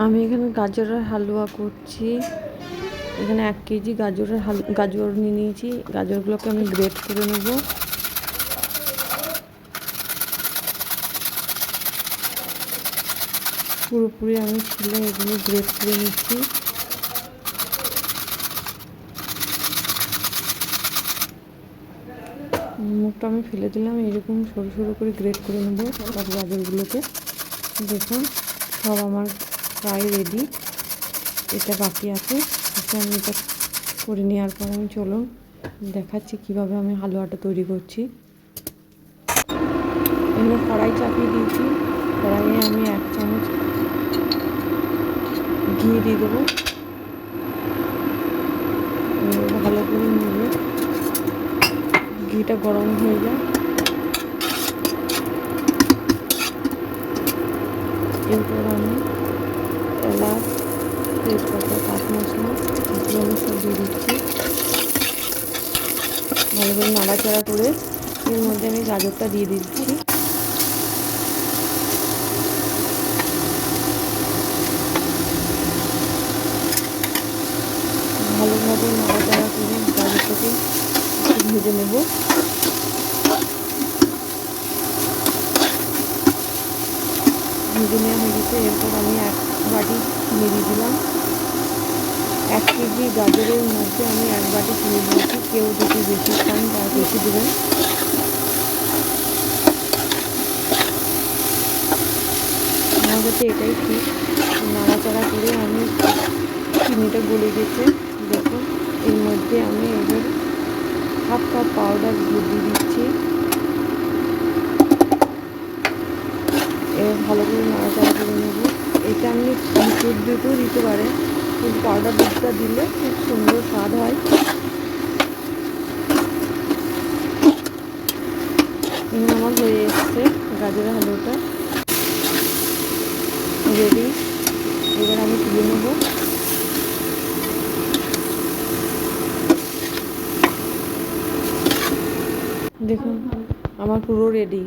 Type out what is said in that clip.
আমি এখানে গাজরের হালুয়া করছি। এখানে 1 কেজি গাজর নিয়ে নিয়েছি। গাজরগুলোকে আমি গ্রেট করে নেব। পুরোপুরি আমি ছিলে এগুলো গ্রেট করে নিচ্ছি। মুখটা আমি ফেলে দিলাম। এরকম সরু সরু করে গ্রেট করে নেব সব গাজরগুলোকে। দেখুন সব আমার প্রায় রেডি। এটা বাকি আছে। আমি এটা করে নেওয়ার পর আমি চলুন দেখাচ্ছি কিভাবে আমি হালুয়াটা তৈরি করছি। এখানে কড়াই চাপিয়ে দিয়েছি। কড়াইয়ে আমি 1 চামচ ঘি দিয়ে দেবো। ভালো করে নেড়ে ঘিটা গরম হয়ে যায়। এরপর আমি এলাচ, তেজপাতা, কাঠ মশলা এগুলো আমি সব দিয়ে দিচ্ছি। ভালো করে নাড়াচাড়া করে এর মধ্যে আমি গাজরটা দিয়ে দিচ্ছি। ভালোভাবে নাড়াচাড়া করে গাজরটাকে ভেজে নেব। ভেজে নেওয়া হয়ে গেছে। এরপর আমি 1 বাটি চিনি দিয়ে দিলাম। 1 কেজি গাজরের মধ্যে আমি 1 বাটি চিনি দিয়েছি। কেউ যদি বেশি খান তার বেশি দেবেন। আমার কাছে এটাই ঠিক। নাড়াচাড়া করে আমি চিনিটা গলে গেছে। দেখুন এর মধ্যে আমি এবার 1/2 কাপ পাউডার দুধ দিয়ে দিচ্ছি। এবার ভালো করে নাড়াচাড়া করে নেব। এটা আপনি লিকুইড দুধও দিতে পারেন, কিন্তু পাউডার দুধটা দিলে খুব সুন্দর স্বাদ হয়। এখানে আমার হয়ে এসছে গাজরের হালুয়াটা রেডি। এবার আমি তুলে নেব। দেখুন আমার পুরো রেডি।